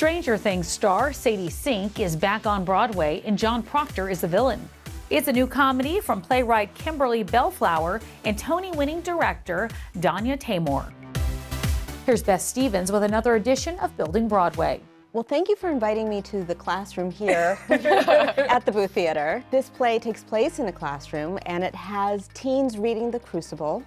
Stranger Things star Sadi Sink is back on Broadway and John Proctor is the villain. It's a new comedy from playwright Kimberly Belflower and Tony-winning director Danya Taymor. Here's Beth Stevens with another edition of Building Broadway. Well, thank you for inviting me to the classroom here at the Booth Theater. This play takes place in a classroom and it has teens reading the Crucible.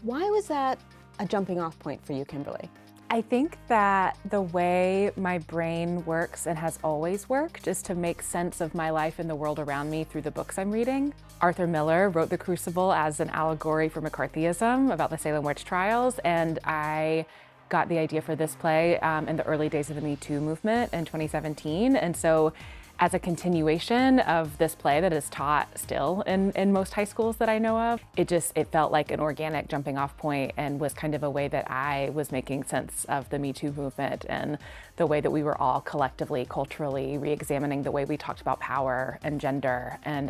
Why was that a jumping off point for you, Kimberly? I think that the way my brain works and has always worked is to make sense of my life and the world around me through the books I'm reading. Arthur Miller wrote The Crucible as an allegory for McCarthyism about the Salem witch trials, and I got the idea for this play in the early days of the Me Too movement in 2017. And so as a continuation of this play that is taught still in most high schools that I know of, it felt like an organic jumping off point and was kind of a way that I was making sense of the Me Too movement and the way that we were all collectively, culturally re-examining the way we talked about power and gender and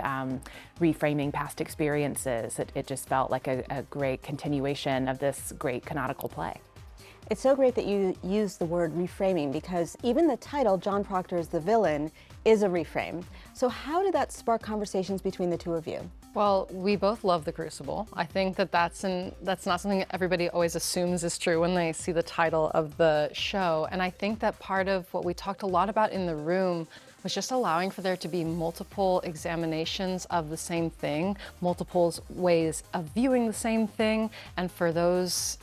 reframing past experiences. It just felt like a great continuation of this great canonical play. It's so great that you use the word reframing, because even the title, John Proctor is the villain, is a reframe. So how did that spark conversations between the two of you? Well, we both love The Crucible. I think that that's not something that everybody always assumes is true when they see the title of the show. And I think that part of what we talked a lot about in the room was just allowing for there to be multiple examinations of the same thing, multiple ways of viewing the same thing, and for those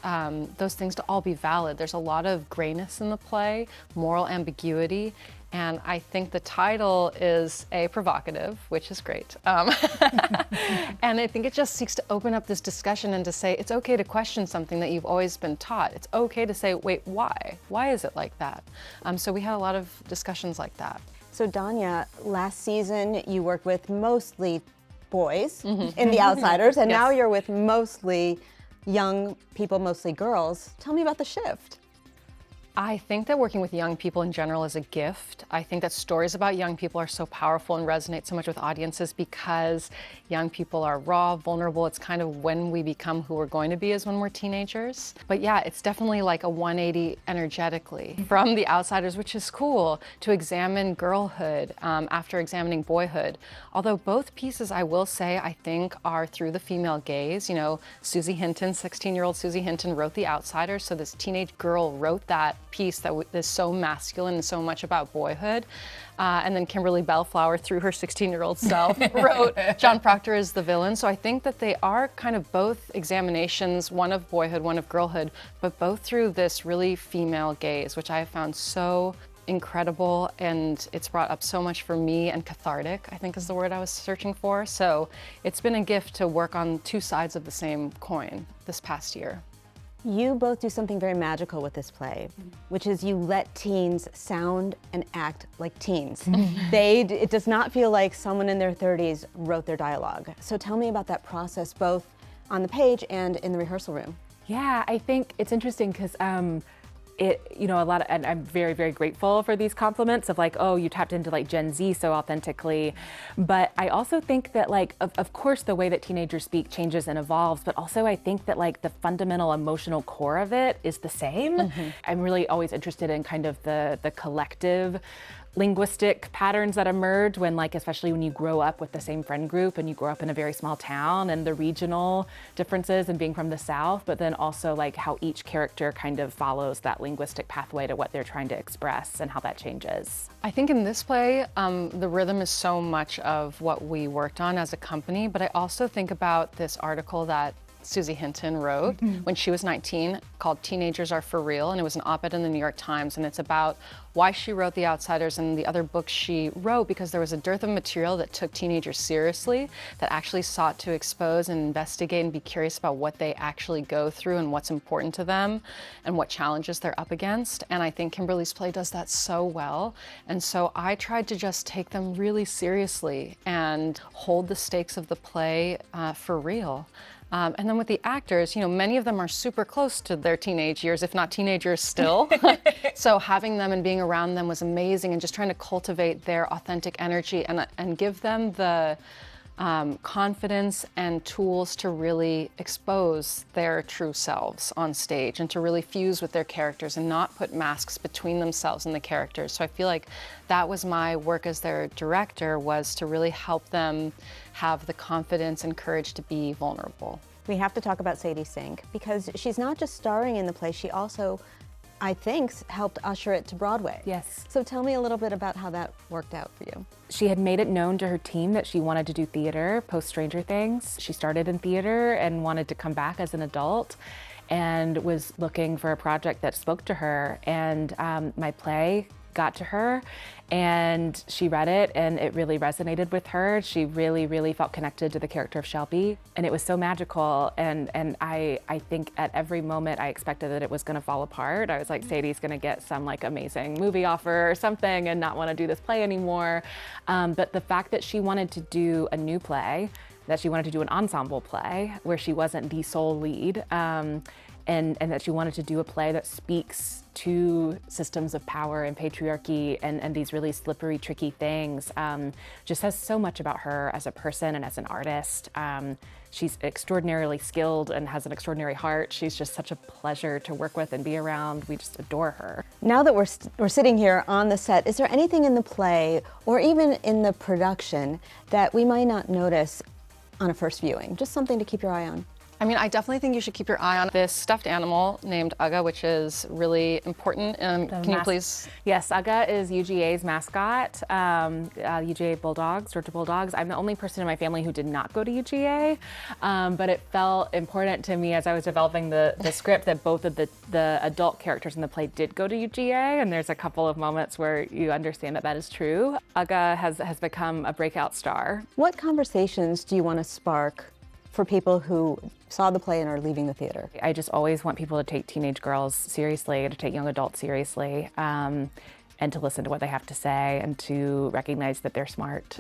things to all be valid. There's a lot of grayness in the play, moral ambiguity, and I think the title is provocative, which is great. And I think it just seeks to open up this discussion and to say it's okay to question something that you've always been taught. It's okay to say, wait, why? Why is it like that? So we had a lot of discussions like that. So Danya, last season you worked with mostly boys in The Outsiders, and now you're with mostly young people, mostly girls. Tell me about the shift. I think that working with young people in general is a gift. I think that stories about young people are so powerful and resonate so much with audiences because young people are raw, vulnerable. It's kind of when we become who we're going to be is when we're teenagers. But yeah, it's definitely like a 180 energetically from The Outsiders, which is cool, to examine girlhood after examining boyhood. Although both pieces, I will say, I think are through the female gaze. You know, Susie Hinton, 16-year-old Susie Hinton wrote The Outsiders, so this teenage girl wrote that piece that is so masculine and so much about boyhood. And then Kimberly Belflower, through her 16-year-old self, wrote John Proctor is the villain. So I think that they are kind of both examinations, one of boyhood, one of girlhood, but both through this really female gaze, which I have found so incredible, and it's brought up so much for me, and cathartic, I think is the word I was searching for. So it's been a gift to work on two sides of the same coin this past year. You both do something very magical with this play, which is you let teens sound and act like teens. It does not feel like someone in their 30s wrote their dialogue. So tell me about that process, both on the page and in the rehearsal room. Yeah, I think it's interesting because and I'm very, very grateful for these compliments of like, oh, you tapped into like Gen Z so authentically. But I also think that like, of course, the way that teenagers speak changes and evolves, but also I think that like the fundamental emotional core of it is the same. I'm really always interested in kind of the collective linguistic patterns that emerge when, like, especially when you grow up with the same friend group and you grow up in a very small town, and the regional differences and being from the South, but then also like how each character kind of follows that linguistic pathway to what they're trying to express and how that changes. I think in this play, the rhythm is so much of what we worked on as a company, but I also think about this article that Susie Hinton wrote when she was 19 called Teenagers Are For Real, and it was an op-ed in the New York Times, and it's about why she wrote The Outsiders and the other books she wrote, because there was a dearth of material that took teenagers seriously, that actually sought to expose and investigate and be curious about what they actually go through and what's important to them and what challenges they're up against. And I think Kimberly's play does that so well. And so I tried to just take them really seriously and hold the stakes of the play for real. And then with the actors, you know, many of them are super close to their teenage years, if not teenagers still. So having them and being around them was amazing, and just trying to cultivate their authentic energy and give them the confidence and tools to really expose their true selves on stage and to really fuse with their characters and not put masks between themselves and the characters. So I feel like that was my work as their director, was to really help them have the confidence and courage to be vulnerable. We have to talk about Sadi Sink because she's not just starring in the play, she also, I think, helped usher it to Broadway. Yes. So tell me a little bit about how that worked out for you. She had made it known to her team that she wanted to do theater post Stranger Things. She started in theater and wanted to come back as an adult and was looking for a project that spoke to her. And my play got to her and she read it and it really resonated with her. She really, really felt connected to the character of Shelby and it was so magical. And I think at every moment I expected that it was gonna fall apart. I was like, Sadie's gonna get some like amazing movie offer or something and not wanna do this play anymore. But the fact that she wanted to do a new play, that she wanted to do an ensemble play where she wasn't the sole lead, and that she wanted to do a play that speaks to systems of power and patriarchy and these really slippery, tricky things, just says so much about her as a person and as an artist. She's extraordinarily skilled and has an extraordinary heart. She's just such a pleasure to work with and be around. We just adore her. Now that we're sitting here on the set, is there anything in the play or even in the production that we might not notice on a first viewing? Just something to keep your eye on. I mean, I definitely think you should keep your eye on this stuffed animal named Uga, which is really important. Can you please? Yes, Uga is UGA's mascot, UGA Bulldogs, Georgia Bulldogs. I'm the only person in my family who did not go to UGA, but it felt important to me as I was developing the script that both of the adult characters in the play did go to UGA, and there's a couple of moments where you understand that that is true. Uga has become a breakout star. What conversations do you want to spark for people who saw the play and are leaving the theater? I just always want people to take teenage girls seriously, to take young adults seriously, and to listen to what they have to say and to recognize that they're smart,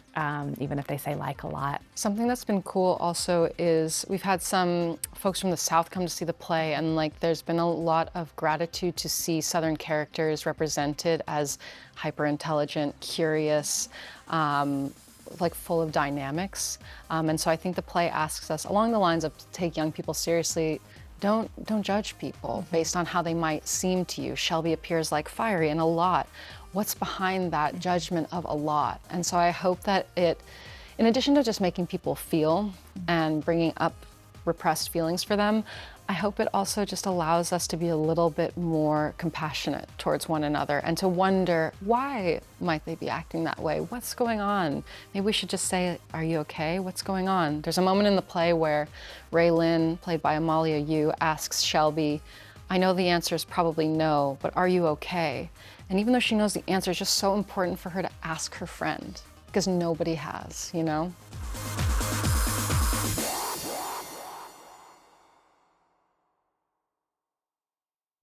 even if they say like a lot. Something that's been cool also is we've had some folks from the South come to see the play, and like there's been a lot of gratitude to see Southern characters represented as hyper intelligent, curious, like full of dynamics. And so I think the play asks us along the lines of take young people seriously. Don't judge people based on how they might seem to you. Shelby appears like fiery and a lot. What's behind that judgment of a lot? And so I hope that it, in addition to just making people feel and bringing up repressed feelings for them, I hope it also just allows us to be a little bit more compassionate towards one another and to wonder, why might they be acting that way? What's going on? Maybe we should just say, are you okay? What's going on? There's a moment in the play where Ray Lynn, played by Amalia Yu, asks Shelby, I know the answer is probably no, but are you okay? And even though she knows the answer, it's just so important for her to ask her friend, because nobody has, you know?